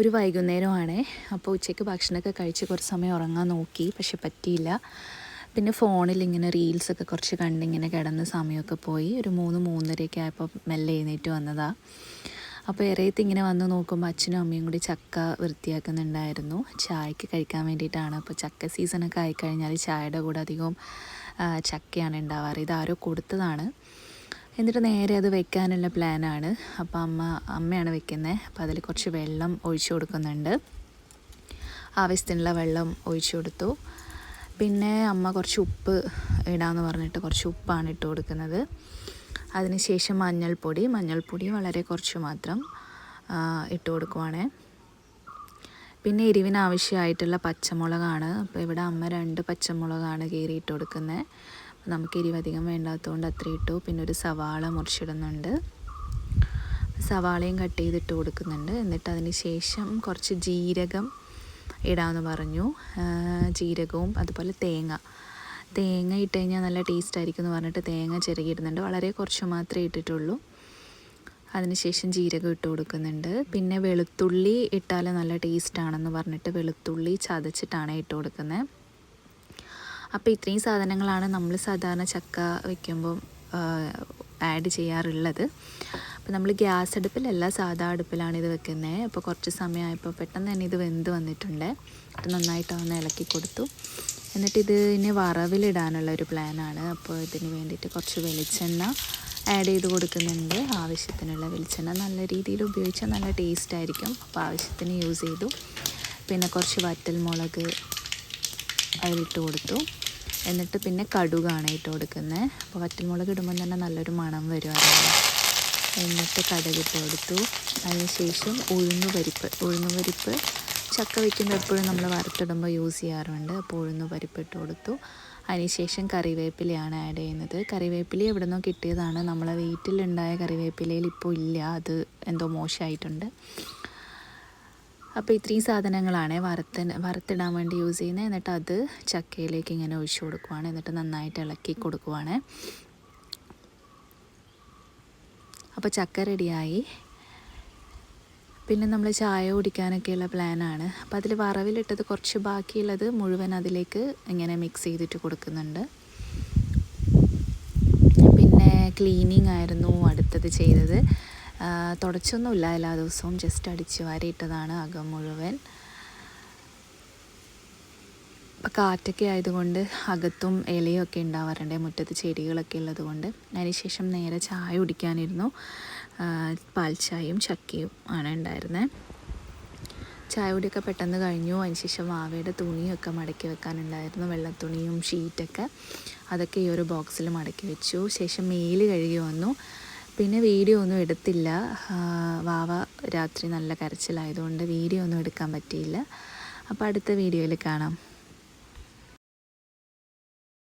ഒരു വൈകുന്നേരമാണ്. അപ്പോൾ ഉച്ചയ്ക്ക് ഭക്ഷണമൊക്കെ കഴിച്ച് കുറച്ച് സമയം ഉറങ്ങാൻ നോക്കി, പക്ഷെ പറ്റിയില്ല. പിന്നെ ഫോണിൽ ഇങ്ങനെ റീൽസൊക്കെ കുറച്ച് കണ്ടിങ്ങനെ കിടന്ന സമയമൊക്കെ പോയി. ഒരു 3-3:30 ആയപ്പോൾ മെല്ലെ എഴുന്നേറ്റ് വന്നതാണ്. അപ്പോൾ ഇറയത്ത് ഇങ്ങനെ വന്ന് നോക്കുമ്പോൾ അച്ഛനും അമ്മയും കൂടി ചക്ക വൃത്തിയാക്കുന്നുണ്ടായിരുന്നു, ചായക്ക് കഴിക്കാൻ വേണ്ടിയിട്ടാണ്. അപ്പോൾ ചക്ക സീസണൊക്കെ ആയിക്കഴിഞ്ഞാൽ ചായയുടെ കൂടെ അധികവും ചക്കയാണ് ഉണ്ടാവാറ്. ഇതാരോ കൊടുത്തതാണ്. എന്നിട്ട് നേരെ അത് വെക്കാനുള്ള പ്ലാനാണ്. അപ്പോൾ അമ്മയാണ് വെക്കുന്നത്. അപ്പോൾ അതിൽ കുറച്ച് വെള്ളം ഒഴിച്ചു കൊടുക്കുന്നുണ്ട്. ആവശ്യത്തിനുള്ള വെള്ളം ഒഴിച്ചു കൊടുത്തു. പിന്നെ അമ്മ കുറച്ച് ഉപ്പ് ഇടാമെന്ന് പറഞ്ഞിട്ട് കുറച്ച് ഉപ്പാണ് ഇട്ട് കൊടുക്കുന്നത്. അതിനുശേഷം മഞ്ഞൾപ്പൊടി വളരെ കുറച്ച് മാത്രം ഇട്ട് കൊടുക്കുവാണ്. പിന്നെ എരിവിന് ആവശ്യമായിട്ടുള്ള പച്ചമുളകാണ്. അപ്പോൾ ഇവിടെ അമ്മ 2 പച്ചമുളകാണ് കീറിയിട്ട് കൊടുക്കുന്നത്. നമുക്ക് എരിവ് അധികം വേണ്ടാത്തതുകൊണ്ട് അത്ര ഇട്ടു. പിന്നെ ഒരു സവാള മുറിച്ചിടുന്നുണ്ട്. സവാളയും കട്ട് ചെയ്തിട്ട് കൊടുക്കുന്നുണ്ട്. എന്നിട്ട് അതിന് ശേഷം കുറച്ച് ജീരകം ഇടാമെന്ന് പറഞ്ഞു. ജീരകവും അതുപോലെ തേങ്ങ ഇട്ട് കഴിഞ്ഞാൽ നല്ല ടേസ്റ്റ് ആയിരിക്കും എന്ന് പറഞ്ഞിട്ട് തേങ്ങ ചിരകിയിടുന്നുണ്ട്. വളരെ കുറച്ച് മാത്രമേ ഇട്ടിട്ടുള്ളൂ. അതിനുശേഷം ജീരകം ഇട്ട് കൊടുക്കുന്നുണ്ട്. പിന്നെ വെളുത്തുള്ളി ഇട്ടാൽ നല്ല ടേസ്റ്റാണെന്ന് പറഞ്ഞിട്ട് വെളുത്തുള്ളി ചതച്ചിട്ടാണ് ഇട്ട് കൊടുക്കുന്നത്. അപ്പോൾ ഇത്രയും സാധനങ്ങളാണ് നമ്മൾ സാധാരണ ചക്ക വയ്ക്കുമ്പം ആഡ് ചെയ്യാറുള്ളത്. അപ്പോൾ നമ്മൾ ഗ്യാസ് അടുപ്പിലല്ല, സാധാ അടുപ്പിലാണ് ഇത് വെക്കുന്നത്. അപ്പോൾ കുറച്ച് സമയമായപ്പോൾ പെട്ടെന്ന് തന്നെ ഇത് വെന്ത് വന്നിട്ടുണ്ട്. അത് നന്നായിട്ട് ഒന്ന് ഇളക്കി കൊടുത്തു. എന്നിട്ട് ഇതിന് വറവിലിടാനുള്ള ഒരു പ്ലാനാണ്. അപ്പോൾ ഇതിന് വേണ്ടിയിട്ട് കുറച്ച് വെളിച്ചെണ്ണ ആഡ് ചെയ്ത് കൊടുക്കുന്നുണ്ട്. ആവശ്യത്തിനുള്ള വെളിച്ചെണ്ണ നല്ല രീതിയിൽ ഉപയോഗിച്ചാൽ നല്ല ടേസ്റ്റ് ആയിരിക്കും. അപ്പോൾ ആവശ്യത്തിന് യൂസ് ചെയ്തു. പിന്നെ കുറച്ച് വറ്റൽമുളക് അതിലിട്ട് കൊടുത്തു. എന്നിട്ട് പിന്നെ കടുകാണ് ഇട്ട് കൊടുക്കുന്നത്. അപ്പോൾ വറ്റൽമുളക് ഇടുമ്പോൾ തന്നെ നല്ലൊരു മണം വരുവായിരുന്നു. എന്നിട്ട് കടുകിട്ട് കൊടുത്തു. അതിനുശേഷം ഉഴുന്നുപരിപ്പ് ചക്ക വയ്ക്കുമ്പോൾ എപ്പോഴും നമ്മൾ വറുത്തിടുമ്പോൾ യൂസ് ചെയ്യാറുണ്ട്. അപ്പോൾ ഉഴുന്നുപരിപ്പ് ഇട്ട് കൊടുത്തു. അതിനുശേഷം കറിവേപ്പിലയാണ് ആഡ് ചെയ്യുന്നത്. കറിവേപ്പില എവിടെ നിന്നോ കിട്ടിയതാണ്. നമ്മളെ വീട്ടിലുണ്ടായ കറിവേപ്പിലയിൽ ഇപ്പോൾ ഇല്ല, അത് എന്തോ മോശമായിട്ടുണ്ട്. അപ്പോൾ ഇത്രയും സാധനങ്ങളാണ് വറുത്തിടാൻ വേണ്ടി യൂസ് ചെയ്യുന്നത്. എന്നിട്ട് അത് ചക്കയിലേക്ക് ഇങ്ങനെ ഒഴിച്ചു കൊടുക്കുവാണ്. എന്നിട്ട് നന്നായിട്ട് ഇളക്കി കൊടുക്കുവാണ്. അപ്പോൾ ചക്ക റെഡിയായി. പിന്നെ നമ്മൾ ചായ കുടിക്കാനൊക്കെയുള്ള പ്ലാനാണ്. അപ്പോൾ അതിൽ വറവിലിട്ടത് കുറച്ച് ബാക്കിയുള്ളത് മുഴുവൻ അതിലേക്ക് ഇങ്ങനെ മിക്സ് ചെയ്തിട്ട് കൊടുക്കുന്നുണ്ട്. പിന്നെ ക്ലീനിങ് ആയിരുന്നു അടുത്തത് ചെയ്തത്. തുടച്ചൊന്നുമില്ല, എല്ലാ ദിവസവും ജസ്റ്റ് അടിച്ച് വാരിയിട്ടതാണ് അകം മുഴുവൻ. അപ്പോൾ കാറ്റൊക്കെ ആയതുകൊണ്ട് അകത്തും ഇലയൊക്കെ ഉണ്ടാവാറുണ്ട്, മുറ്റത്ത് ചെടികളൊക്കെ ഉള്ളതുകൊണ്ട്. അതിനുശേഷം നേരെ ചായ കുടിക്കാനിരുന്നു. പാൽ ചായയും ചക്കയും ആണ് ഉണ്ടായിരുന്നത്. ചായ കുടിയൊക്കെ പെട്ടെന്ന് കഴിഞ്ഞു. അതിനുശേഷം വാവയുടെ തുണിയൊക്കെ മടക്കി വെക്കാനുണ്ടായിരുന്നു, വെള്ളത്തുണിയും ഷീറ്റൊക്കെ. അതൊക്കെ ഈ ഒരു ബോക്സിൽ മടക്കി വെച്ചു. ശേഷം മേല് കഴുകി വന്നു. പിന്നെ വീഡിയോ ഒന്നും എടുത്തില്ല. വാവ രാത്രി നല്ല കരച്ചിലായതുകൊണ്ട് വീഡിയോ ഒന്നും എടുക്കാൻ പറ്റിയില്ല. അപ്പോൾ അടുത്ത വീഡിയോയിൽ കാണാം.